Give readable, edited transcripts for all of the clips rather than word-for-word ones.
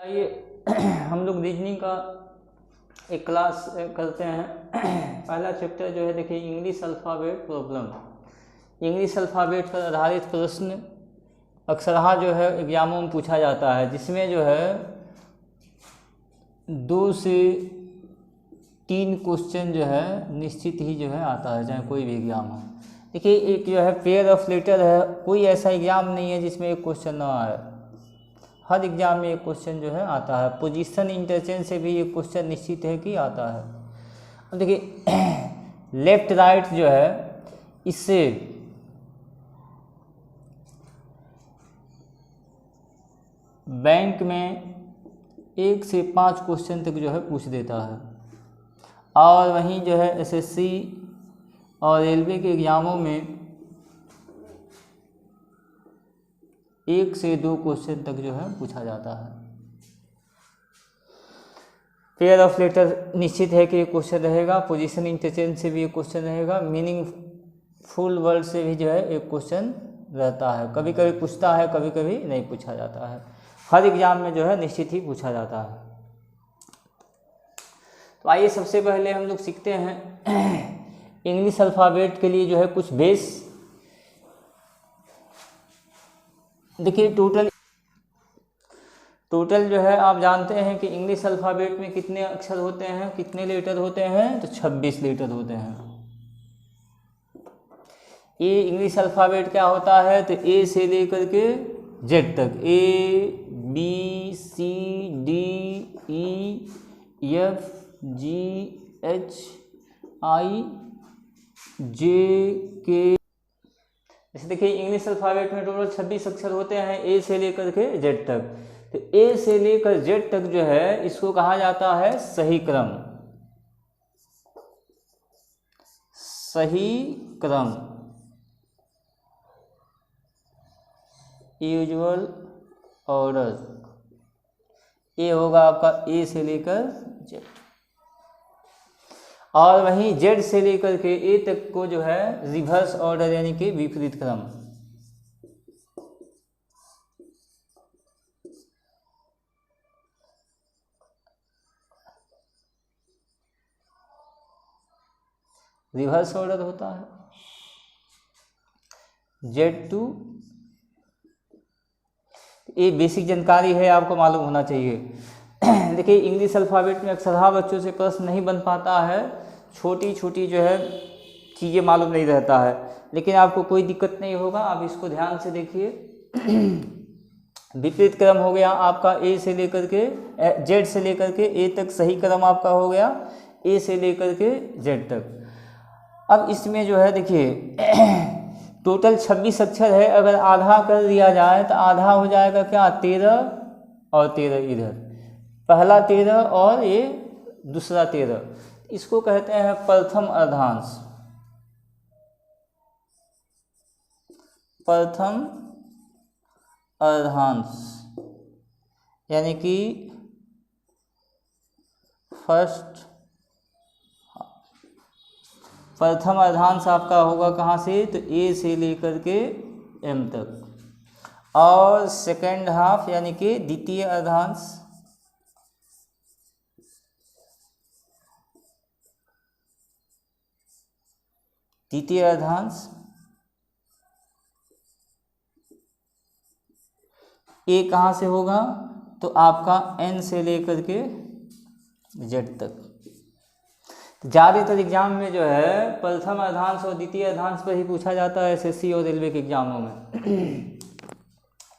आइए हम लोग रीजनिंग का एक क्लास करते हैं। पहला चैप्टर जो है देखिए English alphabet problem. English alphabet पर आधारित प्रश्न अक्सरहा जो है एग्जामों में पूछा जाता है, जिसमें जो है 2 से 3 क्वेश्चन जो है निश्चित ही जो है आता है, चाहे कोई भी एग्ज़ाम हो। देखिए एक जो है पेयर ऑफ लेटर है, कोई ऐसा एग्ज़ाम नहीं है जिसमें एक क्वेश्चन ना आए। हर एग्जाम में एक क्वेश्चन जो है आता है। पोजीशन इंटरचेंज से भी एक क्वेश्चन निश्चित है कि आता है। अब देखिए लेफ्ट राइट जो है, इससे बैंक में 1 से 5 क्वेश्चन तक जो है पूछ देता है, और वहीं जो है एसएससी और रेलवे के एग्ज़ामों में 1 से 2 क्वेश्चन तक जो है पूछा जाता है। पेयर ऑफ लेटर निश्चित है कि एक क्वेश्चन रहेगा, पोजीशन इंटरचेंज से भी एक क्वेश्चन रहेगा, मीनिंगफुल वर्ड से भी जो है एक क्वेश्चन रहता है। कभी कभी पूछता है, कभी कभी नहीं पूछा जाता है। हर एग्जाम में जो है निश्चित ही पूछा जाता है। तो आइए सबसे पहले हम लोग सीखते हैं इंग्लिश अल्फ़ाबेट के लिए जो है कुछ बेस। देखिए टोटल जो है आप जानते हैं कि इंग्लिश अल्फ़ाबेट में कितने अक्षर होते हैं, कितने लेटर होते हैं, तो 26 लेटर होते हैं। ये इंग्लिश अल्फ़ाबेट क्या होता है, तो ए से लेकर के जेड तक, A B C D E F G H I J K. जैसे देखिए इंग्लिश अल्फ़ाबेट में टोटल 26 अक्षर होते हैं ए से लेकर के जेड तक। तो ए से लेकर जेड तक जो है इसको कहा जाता है सही क्रम। सही क्रम, यूजुअल ऑर्डर। ये होगा आपका ए से लेकर जेड, और वहीं जेड से लेकर के ए तक को जो है रिवर्स ऑर्डर यानी कि विपरीत क्रम। रिवर्स ऑर्डर होता है जेड टू। ये बेसिक जानकारी है, आपको मालूम होना चाहिए। देखिए इंग्लिश अल्फ़ाबेट में अक्सरहा बच्चों से प्रश्न नहीं बन पाता है, छोटी छोटी जो है चीज़ें मालूम नहीं रहता है, लेकिन आपको कोई दिक्कत नहीं होगा, आप इसको ध्यान से देखिए। विपरीत क्रम हो गया आपका ए से लेकर के जेड से लेकर के ए तक, सही क्रम आपका हो गया ए से लेकर के जेड तक। अब इसमें जो है देखिए टोटल 26 अक्षर है, अगर आधा कर दिया जाए तो आधा हो जाएगा क्या, 13 और 13 इधर, पहला 13 और ये दूसरा 13। इसको कहते हैं प्रथम अर्धांश। प्रथम अर्धांश यानी कि फर्स्ट। प्रथम अर्धांश आपका होगा कहाँ से, तो ए से लेकर के एम तक, और सेकेंड हाफ यानी कि द्वितीय अर्धांश। द्वितीय अर्धांश ए कहाँ से होगा, तो आपका एन से लेकर के जेड तक। ज़्यादातर एग्जाम में जो है प्रथम अर्धांश और द्वितीय अर्धांश पर ही पूछा जाता है एसएससी और रेलवे के एग्जामों में।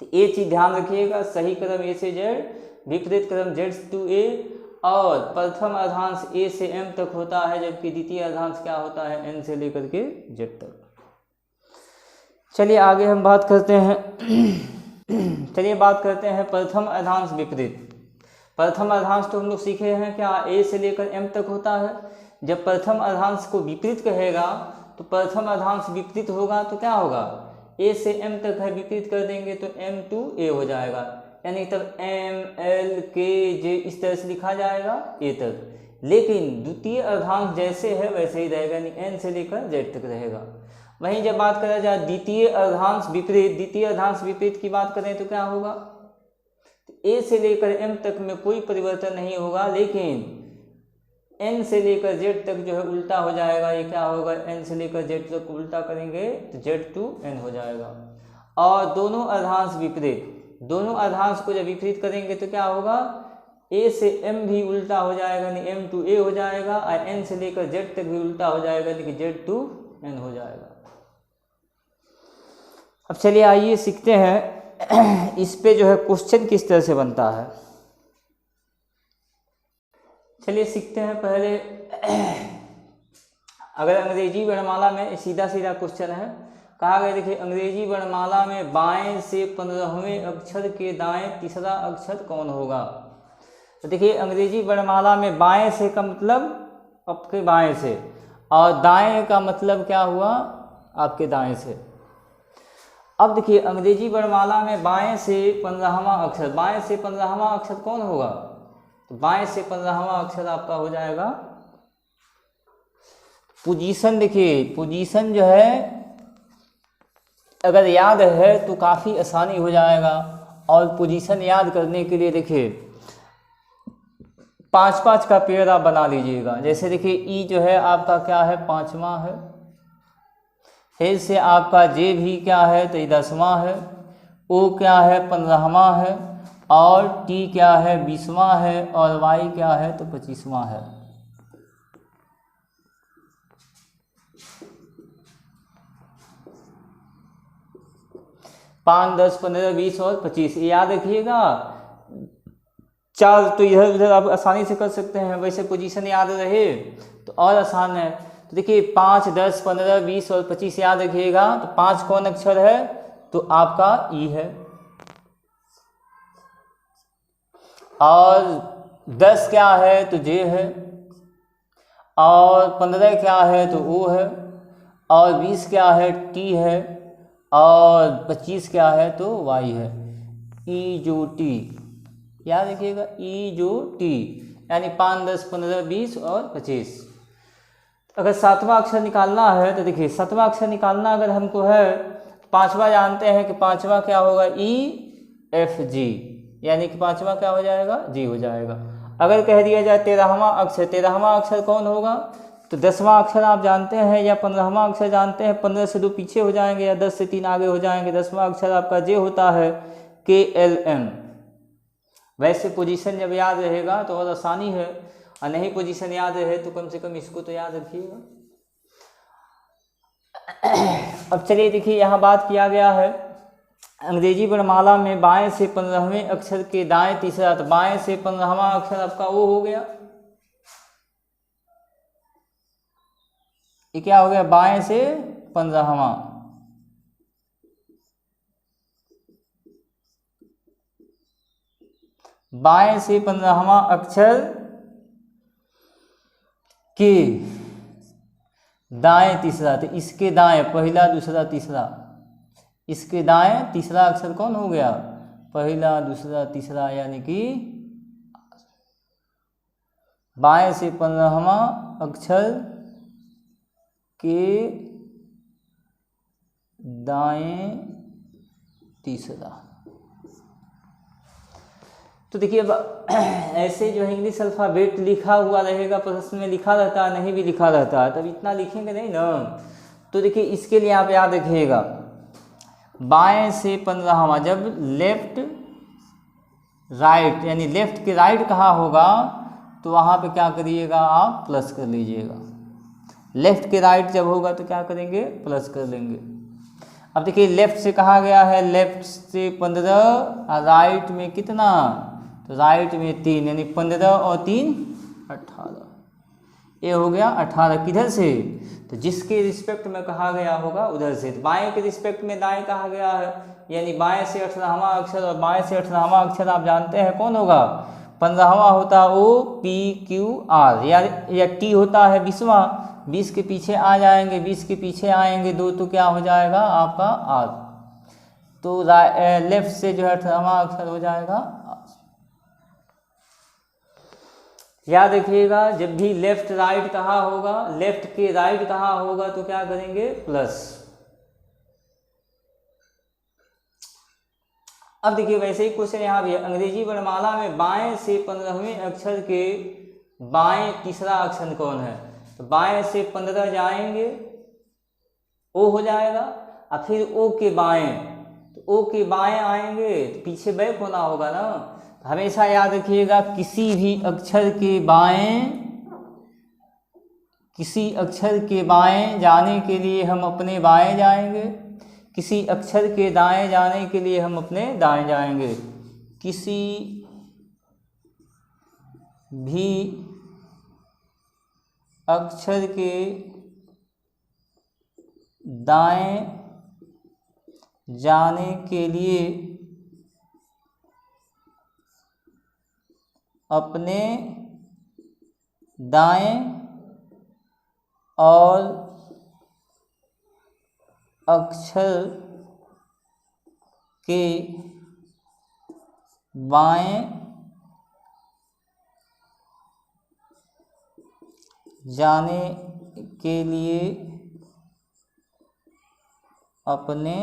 तो ये चीज़ ध्यान रखिएगा, सही क्रम ए से जेड, विपरीत क्रम जेड टू ए, और प्रथम अर्धांश ए से एम तक होता है, जबकि द्वितीय अर्धांश क्या होता है, एन से लेकर के जेड तक। चलिए आगे हम बात करते हैं। चलिए बात करते हैं प्रथम अर्धांश विपरीत। प्रथम अर्धांश तो हम लोग सीखे हैं क्या, ए से लेकर एम तक होता है। जब प्रथम अर्धांश को विपरीत कहेगा तो प्रथम अर्धांश विपरीत होगा तो क्या होगा, ए से एम तक है, विपरीत कर देंगे तो एम टू ए हो जाएगा, यानी तब एम एल के जे इस तरह से लिखा जाएगा ए तक। लेकिन द्वितीय अर्धांश जैसे है वैसे ही रहेगा, यानी एन से लेकर जेड तक रहेगा। वहीं जब बात करा जाए द्वितीय अर्धांश विपरीत, द्वितीय अर्धांश विपरीत की बात करें तो क्या होगा, ए से लेकर एम तक में कोई परिवर्तन नहीं होगा, लेकिन एन से लेकर जेड तक जो है उल्टा हो जाएगा। ये क्या होगा, एन से लेकर जेड तक उल्टा करेंगे तो जेड टू एन हो जाएगा। और दोनों अर्धांश विपरीत, दोनों अर्धांश को जब विपरीत करेंगे तो क्या होगा, ए से एम भी उल्टा हो जाएगा, यानी एम टू ए हो जाएगा, और एन से लेकर जेड तक भी उल्टा हो जाएगा, लेकिन जेड टू एन हो जाएगा। अब चलिए आइए सीखते हैं इस पे जो है क्वेश्चन किस तरह से बनता है। चलिए सीखते हैं पहले। अगर अंग्रेजी वर्णमाला में सीधा सीधा क्वेश्चन है, कहा गया देखिए अंग्रेजी वर्णमाला में बाएं से 15वें अक्षर के दाएं तीसरा अक्षर कौन होगा। तो देखिए अंग्रेजी वर्णमाला में बाएं से का मतलब आपके बाएं से, और दाएं का मतलब क्या हुआ, आपके दाएं से। अब देखिए अंग्रेजी वर्णमाला में बाएं से 15वां अक्षर, बाएं से 15वां अक्षर कौन होगा, तो बाएं से 15वां अक्षर आपका हो जाएगा पोजीशन। देखिए पोजीशन जो है अगर याद है तो काफ़ी आसानी हो जाएगा। और पोजीशन याद करने के लिए देखिए 5-5 का पेयर आप बना लीजिएगा। जैसे देखिए ई जो है आपका क्या है, 5वां है, फिर से आपका जे भी क्या है तो 10वां है, ओ क्या है 15वां है, और टी क्या है 20वां है, और वाई क्या है तो 25वां है। पाँच, 10, 15, 20 और 25 याद रखिएगा। 4 तो इधर उधर आप आसानी से कर सकते हैं, वैसे पोजीशन याद रहे तो और आसान है। तो देखिए 5, 10, 15, 20 और 25 याद रखिएगा। तो 5 कौन अक्षर है, तो आपका ई है, और 10 क्या है तो जे है, और 15 क्या है तो ओ है, और 20 क्या है टी है, और 25 क्या है तो वाई है। ई जो टी याद रखिएगा, ई जो टी, यानी 5, 10, 15, 20 और 25। अगर 7वां अक्षर निकालना है तो देखिए 7वां अक्षर निकालना अगर हमको है, 5वां जानते हैं कि 5वां क्या होगा, ई एफ जी, यानी कि 5वां क्या हो जाएगा, जी हो जाएगा। अगर कह दिया जाए 13वां अक्षर, 13वां अक्षर कौन होगा, तो 10वां अक्षर आप जानते हैं या 15वां अक्षर जानते हैं, 15 से 2 पीछे हो जाएंगे या 10 से 3 आगे हो जाएंगे। 10वां अक्षर आपका जे होता है, के एल एम। वैसे पोजीशन जब याद रहेगा तो और आसानी है, और नहीं पोजीशन याद रहे तो कम से कम इसको तो याद रखिएगा। अब चलिए देखिए यहाँ बात किया गया है अंग्रेजी वर्णमाला में बाएं से 15वें अक्षर के दाएं तीसरा, तो बाएं से 15वां अक्षर आपका वो हो गया, ये क्या हो गया, बाएं से 15वां। बाएं से 15वां अक्षर के दाएं तीसरा, तो इसके दाएं पहला दूसरा तीसरा, इसके दाएं तीसरा अक्षर कौन हो गया, पहला दूसरा तीसरा, यानी कि बाएं से 15वां अक्षर के दाएं तीसरा। तो देखिए अब ऐसे जो है इंग्लिश अल्फ़ाबेट लिखा हुआ रहेगा, प्रश्न में लिखा रहता है, नहीं भी लिखा रहता है, तब इतना लिखेंगे नहीं ना। तो देखिए इसके लिए आप याद रखिएगा, बाएं से 15वां, जब लेफ्ट राइट यानी लेफ्ट के राइट कहाँ होगा तो वहाँ पे क्या करिएगा, आप प्लस कर लीजिएगा। लेफ्ट के राइट जब होगा तो क्या करेंगे, प्लस कर लेंगे। अब देखिए लेफ्ट से कहा गया है, लेफ्ट से 15, राइट में कितना, तो राइट में 3, यानी 15 और 3 18, ये हो गया 18। किधर से, तो जिसके रिस्पेक्ट में कहा गया होगा उधर से। तो बाएं के रिस्पेक्ट में दाएं कहा गया है, यानी बाएं से 18वां अक्षर, और बाएं से 18वां अक्षर आप जानते हैं कौन होगा, 15वां होता ओ पी क्यू आर, या टी होता है 20वां, 20 के पीछे आ जाएंगे, 20 के पीछे आएंगे 2 तो क्या हो जाएगा आपका आर। तो लेफ्ट से जो है 18वां अक्षर हो जाएगा आर। याद रखिएगा जब भी लेफ्ट राइट कहाँ होगा, लेफ्ट के राइट कहाँ होगा तो क्या करेंगे, प्लस। अब देखिए वैसे ही क्वेश्चन यहाँ भी है, अंग्रेजी वर्णमाला में बाएं से 15वें अक्षर के बाएं तीसरा अक्षर कौन है? तो बाएं से 15 जाएंगे, ओ हो जाएगा, और फिर ओ के बाएं, तो ओ के बाएं आएंगे तो पीछे बैक होना होगा ना। तो हमेशा याद रखिएगा किसी भी अक्षर के बाएं, किसी अक्षर के बाएं जाने के लिए हम अपने बाएं जाएंगे, किसी अक्षर के दाएं जाने के लिए हम अपने दाएं जाएंगे। किसी भी अक्षर के दाएं जाने के लिए अपने दाएं और अक्षर के बाएं जाने के लिए अपने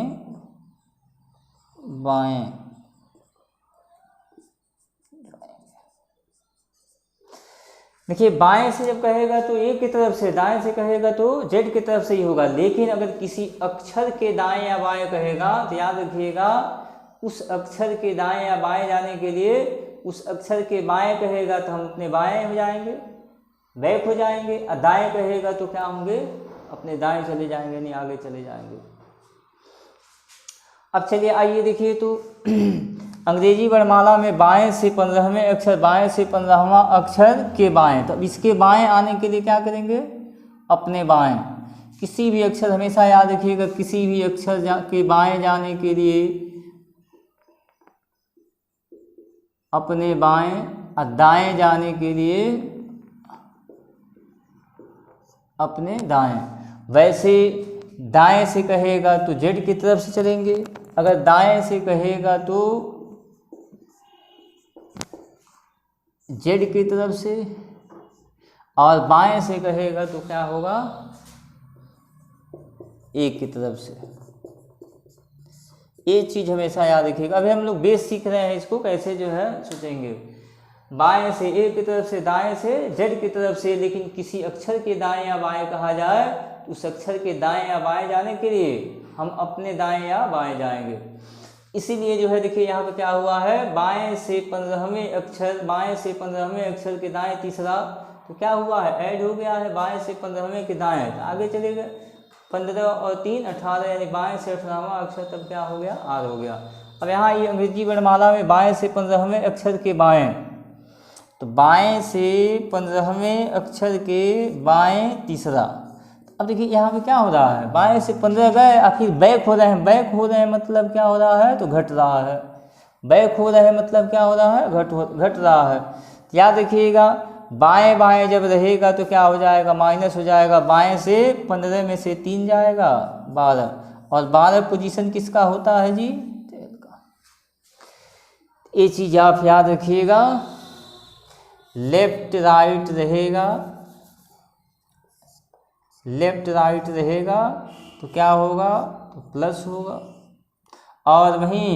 बाएं। देखिए बाएं से जब कहेगा तो ए की तरफ से, दाएं से कहेगा तो जेड की तरफ से ही होगा, लेकिन अगर किसी अक्षर के दाएं या बाएं कहेगा तो याद रखिएगा उस अक्षर के दाएं या बाएं जाने के लिए उस अक्षर के बाएं कहेगा तो हम अपने बाएं हो जाएंगे, बैक हो जाएंगे, और दाएं कहेगा तो क्या होंगे? अपने दाएं चले जाएंगे, नहीं आगे चले जाएंगे। अब चलिए आइए देखिए, तो अंग्रेजी वर्णमाला में बाएं से 15वें अक्षर, बाएं से 15वां अक्षर के बाएं, तो अब इसके बाएं आने के लिए क्या करेंगे? अपने बाएं। किसी भी अक्षर, हमेशा याद रखिएगा किसी भी अक्षर के बाएं जाने के लिए अपने बाएं, और दाएं जाने के लिए अपने दाएं। वैसे दाएं से कहेगा तो जेड की तरफ से चलेंगे, अगर दाएं से कहेगा तो जेड की तरफ से, और बाएं से कहेगा तो क्या होगा? ए की तरफ से। ये चीज़ हमेशा याद रखिएगा। अभी हम लोग बेस सीख रहे हैं, इसको कैसे जो है सोचेंगे। बाएं से ए की तरफ से, दाएं से जेड की तरफ से, लेकिन किसी अक्षर के दाएं या बाएं कहा जाए तो उस अक्षर के दाएं या बाएं जाने के लिए हम अपने दाएं या बाएं जाएंगे। इसीलिए जो है देखिए यहाँ पे क्या हुआ है, बाएं से 15वें अक्षर, बाएं से 15वें अक्षर के दाएं तीसरा, तो क्या हुआ है? ऐड हो गया है बाएं से 15वें के दाएं, तो आगे चले गए 15 और 3 18, यानी बाएं से 18वां अक्षर, तब क्या हो गया? आर हो गया। अब यहाँ ये अंग्रेजी वर्णमाला में बाएं से 15वें अक्षर के बाएं, तो बाएं से 15वें अक्षर के बाएं तीसरा। अब देखिए यहाँ पे क्या हो रहा है, बाएं से 15 गए, आखिर बैक हो रहे हैं, बैक हो रहे हैं मतलब क्या हो रहा है? तो घट रहा है। बैक हो रहे हैं मतलब क्या हो रहा है? घट रहा है। याद रखिएगा बाएं बाएं जब रहेगा तो क्या हो जाएगा? माइनस हो जाएगा। बाएं से 15 में से 3 जाएगा 12, और 12 पोजीशन किसका होता है जी? तेल का। ये चीज़ आप याद रखिएगा। लेफ्ट राइट रहेगा, लेफ्ट राइट रहेगा तो क्या होगा? तो प्लस होगा, और वहीं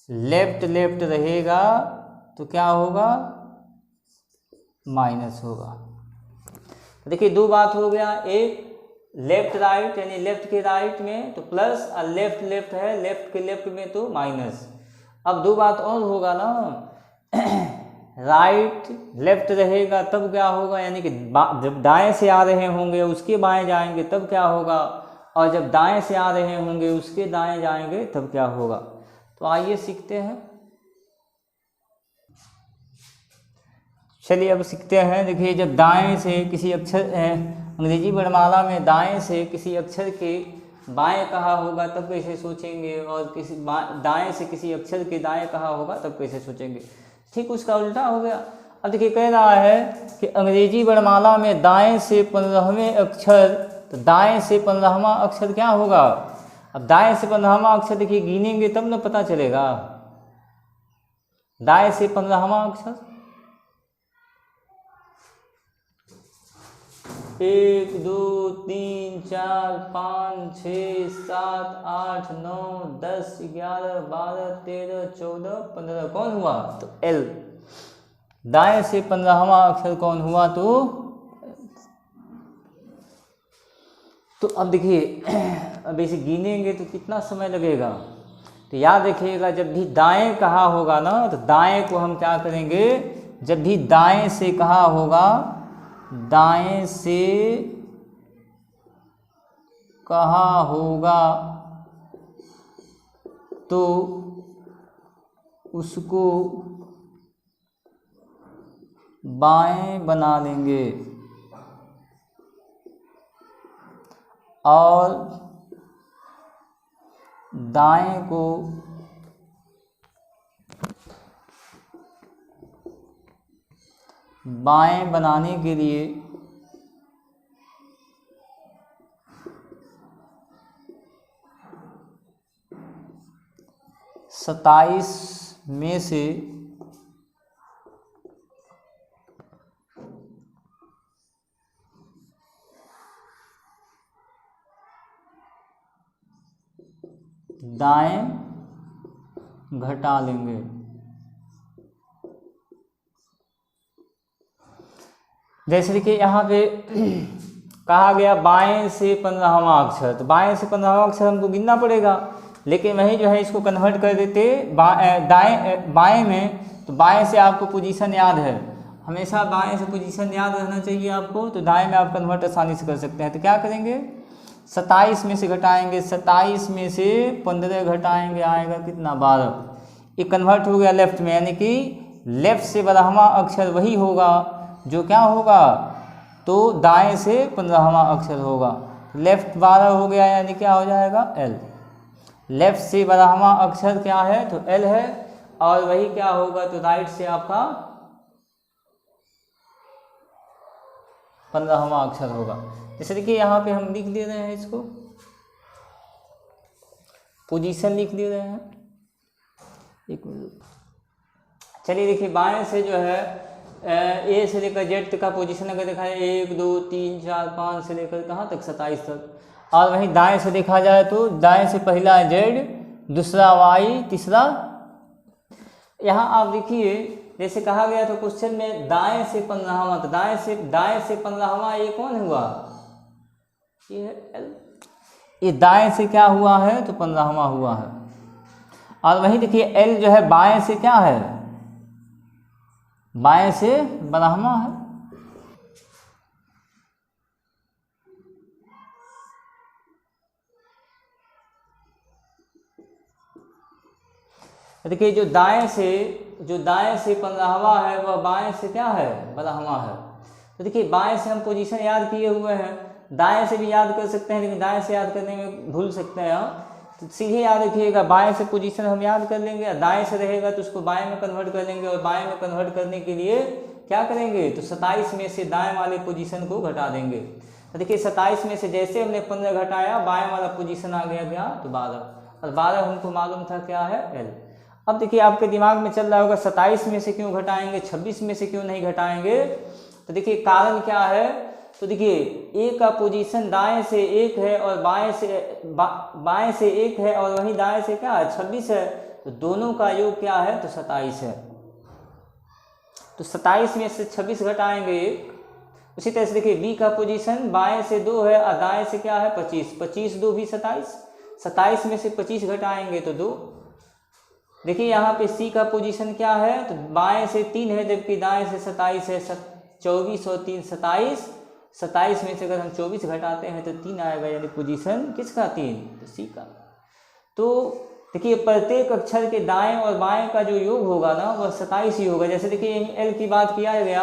लेफ्ट लेफ्ट रहेगा तो क्या होगा? माइनस होगा। देखिए दो बात हो गया, एक लेफ्ट राइट यानी लेफ्ट के राइट में तो प्लस, और लेफ्ट लेफ्ट है, लेफ्ट के लेफ्ट में तो माइनस। अब दो बात और होगा ना, राइट लेफ्ट रहेगा तब क्या होगा? यानी कि जब दाएं से आ रहे होंगे उसके बाएं जाएंगे तब क्या होगा, और जब दाएं से आ रहे होंगे उसके दाएं जाएंगे तब क्या होगा। तो आइए सीखते हैं। चलिए अब सीखते हैं। देखिए जब दाएं से किसी अक्षर, अंग्रेजी वर्णमाला में दाएं से किसी अक्षर के बाएं कहा होगा तब कैसे सोचेंगे, और किसी दाएं से किसी अक्षर के दाएं कहा होगा तब कैसे सोचेंगे। ठीक उसका उल्टा हो गया। अब देखिए कह रहा है कि अंग्रेजी वर्णमाला में दाएं से 15वें अक्षर, तो दाएं से 15वां अक्षर क्या होगा? अब दाएं से 15वां अक्षर देखिए गिनेंगे तब ना पता चलेगा। दाएं से 15वां अक्षर 1 2 3 4 5 6 7 8 9 10 11 12 13 14 15 कौन हुआ? तो एल। दाएं से 15वां अक्षर कौन हुआ? तो अब देखिए, अब इसे गिनेंगे तो कितना समय लगेगा। तो याद रखिएगा, जब भी दाएं कहा होगा ना, तो दाएं को हम क्या करेंगे, जब भी दाएं से कहा होगा, दाएं से कहा होगा तो उसको बाएं बना लेंगे और दाएं को बाएं बनाने के लिए 27 में से 27 दाएं घटा लेंगे। जैसे देखिए यहाँ पे कहा गया बाएं से 15वां अक्षर, तो बाएं से 15वां अक्षर हमको गिनना पड़ेगा, लेकिन वही जो है इसको कन्वर्ट कर देते बाएं में। तो बाएं से आपको पोजीशन याद है, हमेशा बाएं से पोजीशन याद रहना चाहिए आपको, तो दाएं में आप कन्वर्ट आसानी से कर सकते हैं। तो क्या करेंगे, 27 में से घटाएंगे, 27 में से 15 घटाएंगे, आएगा कितना? 12। ये कन्वर्ट हो गया लेफ्ट में, यानी कि लेफ्ट से 12वां अक्षर वही होगा जो क्या होगा, तो दाएं से 15वां अक्षर होगा। लेफ्ट 12 हो गया, यानी क्या हो जाएगा? एल। लेफ्ट से 12वां अक्षर क्या है? तो एल है, और वही क्या होगा, तो राइट से आपका 15वां अक्षर होगा। जैसे देखिए यहाँ पे हम लिख दे रहे हैं, इसको पोजीशन लिख दे रहे हैं। एक मिनट, चलिए देखिए, बाएं से जो है ए से लेकर जेड तक का पोजीशन अगर देखा है 1 2 3 4 5 से लेकर कहाँ तक? 27 तक। और वहीं दाएं से देखा जाए तो दाएं से पहला जेड, दूसरा वाई, तीसरा। यहाँ आप देखिए, जैसे कहा गया था क्वेश्चन में दाएं से 15वां, तो दाएं से 15वां ये कौन हुआ? ये है एल। ये दाएं से क्या हुआ है? तो 15वां हुआ है। और वहीं देखिए एल जो है बाएं से क्या है? बाएं से 12वां है। देखिए जो दाएं से 15वां है वह बाएं से क्या है? 12वां है। तो देखिए बाएं से हम पोजीशन याद किए हुए हैं, दाएं से भी याद कर सकते हैं, लेकिन दाएं से याद करने में भूल सकते हैं हम, तो सीधे याद रखिएगा, बाएं से पोजीशन हम याद कर लेंगे, दाएं से रहेगा तो उसको बाएं में कन्वर्ट कर लेंगे, और बाएं में कन्वर्ट करने के लिए क्या करेंगे, तो 27 में से दाएं वाले पोजीशन को घटा देंगे। तो देखिए 27 में से जैसे हमने 15 घटाया, बाएं वाला पोजीशन आ गया क्या? तो 12, और 12 हमको मालूम था क्या है? एल। अब देखिए आपके दिमाग में चल रहा होगा 27 में से क्यों घटाएंगे, 26 में से क्यों नहीं घटाएंगे? तो देखिए कारण क्या है, तो देखिए ए का पोजीशन दाएं से 1 है और बाएं से 1 है, और वहीं दाएं से क्या है? 26 है, तो दोनों का योग क्या है? तो 27 है। तो 27 में से 26 घटाएंगे 1। उसी तरह से देखिए बी का पोजीशन बाएं से 2 है और दाएं से क्या है? 25, 25 2 भी 27, 27 में से 25 घटाएंगे तो 2। देखिए यहाँ पे सी का पोजीशन क्या है? तो बाएं से 3 है, जबकि दाएं से 27 है, 24 और 3 27, 27 में से अगर हम 24 घटाते हैं तो 3 आएगा, यानी पोजीशन किसका? 3, तो सी का। तो देखिए प्रत्येक अक्षर के दाएं और बाएं का जो योग होगा ना, वह 27 ही होगा। जैसे देखिए एल की बात किया गया,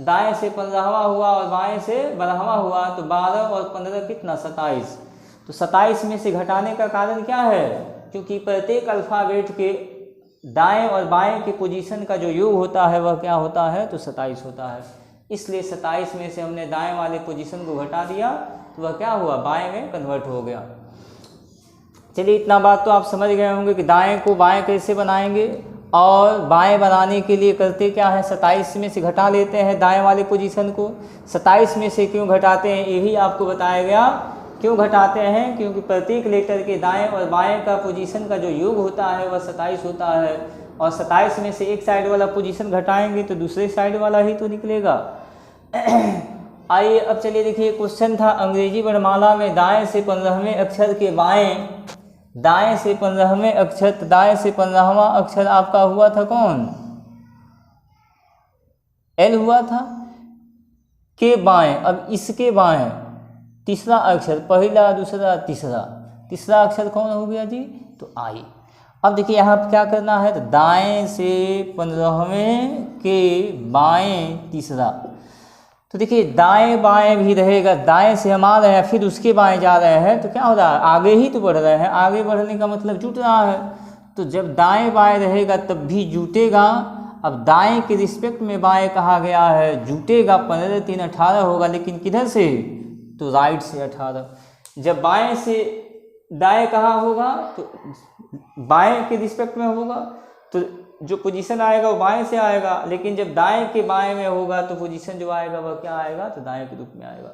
दाएं से 15वां हुआ और बाएं से 12वां हुआ, तो 12 और 15 कितना? 27। तो 27 में से घटाने का कारण क्या है? क्योंकि प्रत्येक अल्फ़ाबेट के दाएं और बाएं के पोजीशन का जो योग होता है वह क्या होता है? तो 27 होता है। इसलिए 27 में से हमने दाएं वाले पोजीशन को घटा दिया, तो वह क्या हुआ? बाएं में कन्वर्ट हो गया। चलिए इतना बात तो आप समझ गए होंगे कि दाएं को बाएं कैसे बनाएंगे, और बाएं बनाने के लिए करते क्या है, 27 में से घटा लेते हैं दाएं वाले पोजीशन को। 27 में से क्यों घटाते हैं ये भी आपको बताया गया। क्यों घटाते हैं, क्योंकि प्रत्येक लेटर के दाएं और बाएं का पोजीशन का जो योग होता है वह 27 होता है, और 27 में से एक साइड वाला पोजीशन घटाएंगे तो दूसरे साइड वाला ही तो निकलेगा। आइए अब चलिए देखिए, क्वेश्चन था अंग्रेजी वर्णमाला में दाएं से 15वें अक्षर के बाएं, दाएं से 15वें अक्षर, दाएं से 15वां अक्षर आपका हुआ था कौन, एल हुआ था के बाएं। अब इसके बाएं तीसरा अक्षर, पहला दूसरा तीसरा, तीसरा अक्षर कौन हो गया जी, तो आई। अब देखिए यहाँ क्या करना है, तो दाएं से 15वें के बाएं तीसरा, तो देखिए दाएं बाएं भी रहेगा, दाएं से हम आ रहे हैं फिर उसके बाएं जा रहे हैं तो क्या हो रहा है, आगे ही तो बढ़ रहे हैं, आगे बढ़ने का मतलब जुट रहा है। तो जब दाएं बाएं रहेगा तब भी जुटेगा। अब दाएं के रिस्पेक्ट में बाएं कहा गया है, जुटेगा, 15 3 18 होगा, लेकिन किधर से, तो राइट से 18। जब बाएं से दाएं कहाँ होगा, तो बाएं के रिस्पेक्ट में होगा, तो जो पोजीशन आएगा वो बाएं से आएगा, लेकिन जब दाएं के बाएं में होगा तो पोजीशन जो आएगा वह क्या आएगा, तो दाएं के रूप में आएगा।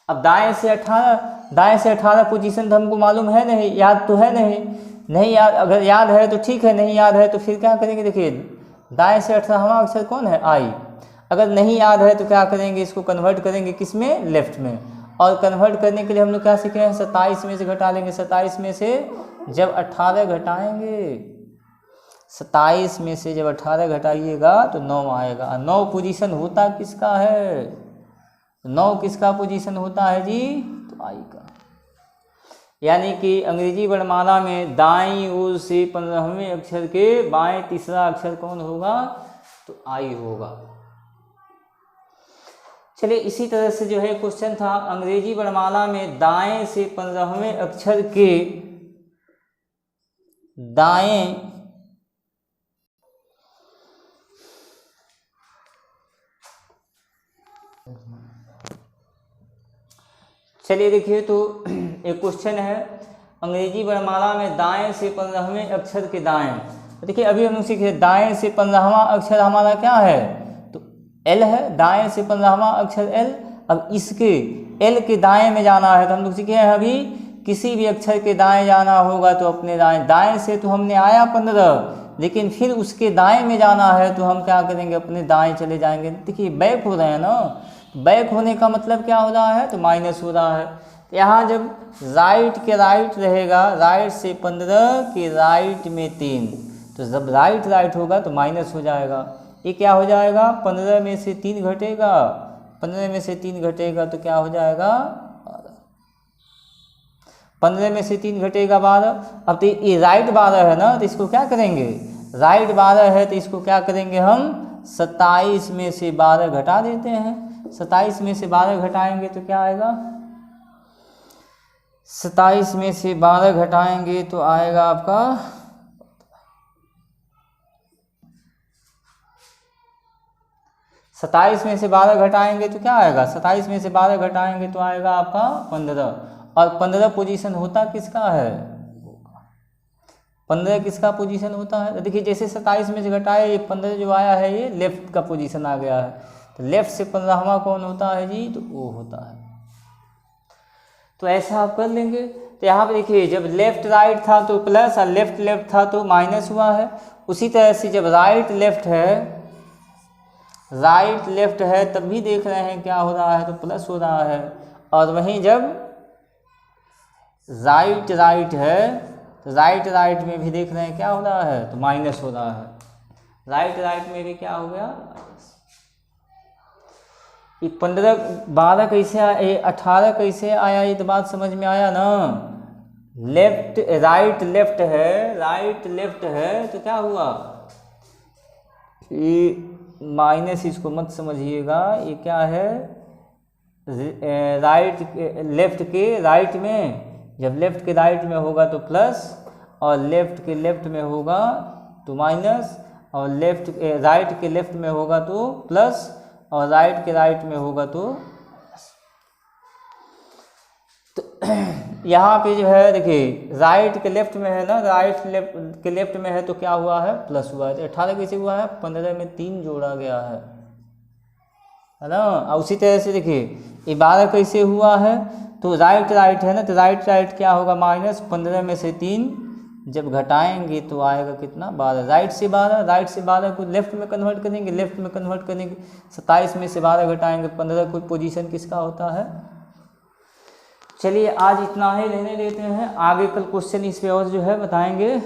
अब दाएं से 18 पोजीशन तो हमको मालूम है नहीं, याद तो है नहीं याद, अगर याद है तो ठीक है, नहीं याद है तो फिर क्या करेंगे, देखिए दाएं से 18वां अक्षर कौन है, आई। अगर नहीं याद है तो क्या करेंगे, इसको कन्वर्ट करेंगे किस में, लेफ्ट में, और कन्वर्ट करने के लिए हम लोग क्या सीखे हैं, 27 में से घटा लेंगे। 27 में से जब 18 घटाएंगे, 27 में से जब 18 घटाइएगा तो 9 आएगा। 9 पोजीशन होता किसका है, 9 किसका पोजीशन होता है जी, तो आई का। यानी कि अंग्रेजी वर्णमाला में दाईं ओर से 15वें अक्षर के बाएं तीसरा अक्षर कौन होगा, तो आई होगा। चलिए इसी तरह से जो है क्वेश्चन था अंग्रेजी वर्णमाला में दाएं से 15वें अक्षर के दाएं चलिए देखिए, तो एक क्वेश्चन है अंग्रेजी वर्णमाला में दाएं से 15वें अक्षर के दाएं। देखिए अभी हम सीखे दाएं से 15वां अक्षर हमारा क्या है, तो एल है, दाएं से 15वां अक्षर एल। अब इसके एल के दाएं में जाना है, तो हम लोग सीखे हैं अभी किसी भी अक्षर के दाएं जाना होगा तो अपने दाएं से तो हमने आया 15, लेकिन फिर उसके दाएं में जाना है तो हम क्या करेंगे, अपने दाएं चले जाएंगे। देखिए बैक हो रहे हैं ना, बैक होने का मतलब क्या हो रहा है, तो माइनस हो रहा है। यहाँ जब राइट के राइट रहेगा, राइट से 15 के राइट में 3, तो जब राइट होगा तो माइनस हो जाएगा। ये क्या हो जाएगा, 15 में से 3 घटेगा, 15 में से 3 घटेगा तो क्या हो जाएगा, 15 में से 3 घटेगा 12। अब तो ये राइट 12 है ना, तो इसको क्या करेंगे, राइट 12 है तो इसको क्या करेंगे हम, 27 में से 12 घटा देते हैं। 27 में से 12 घटाएंगे तो क्या आएगा, 27 में से 12 घटाएंगे तो आएगा आपका 27 में से 12 घटाएंगे तो क्या आएगा, 27 में से 12 घटाएंगे तो आएगा आपका 15। और 15 पोजीशन होता किसका है, 15 किसका पोजीशन होता है, तो देखिए जैसे 27 में से घटाए, ये 15 जो आया है ये लेफ्ट का पोजीशन आ गया है, तो लेफ्ट से 15वां कौन होता है जी, तो वो होता है। तो ऐसा आप कर लेंगे। तो यहाँ पे देखिए जब लेफ्ट राइट था तो प्लस, और लेफ्ट था तो माइनस हुआ है। उसी तरह से जब राइट लेफ्ट है तब भी देख रहे हैं क्या हो रहा है, तो प्लस हो रहा है। और वहीं जब राइट है तो राइट में भी देख रहे हैं क्या हो रहा है, तो माइनस हो रहा है। राइट में भी क्या हो गया, 15 12 कैसे आया, 18 कैसे आया, ये तो बात समझ में आया ना। राइट लेफ्ट है तो क्या हुआ, ये माइनस, इसको मत समझिएगा, ये क्या है, लेफ्ट के राइट में, जब लेफ्ट के राइट में होगा तो प्लस, और लेफ्ट के लेफ्ट में होगा तो माइनस, और राइट के लेफ्ट में होगा तो प्लस, और राइट के राइट में होगा तो यहाँ पे जो है देखिए राइट के लेफ्ट में है ना, राइट लेफ्ट के लेफ्ट में है तो क्या हुआ है, प्लस हुआ है। तो 18 कैसे हुआ है, 15 में 3 जोड़ा गया है ना। और उसी तरह से देखिए 12 कैसे हुआ है, तो राइट राइट है ना, तो राइट राइट क्या होगा, -15 में से 3 जब घटाएंगे तो आएगा कितना, 12। राइट से 12, राइट से 12 को लेफ्ट में कन्वर्ट करेंगे, लेफ्ट में कन्वर्ट करेंगे 27 में से 12 घटाएंगे 15, कोई पोजीशन किसका होता है। चलिए आज इतना ही लेने देते हैं, आगे कल क्वेश्चन इस पे और जो है बताएंगे।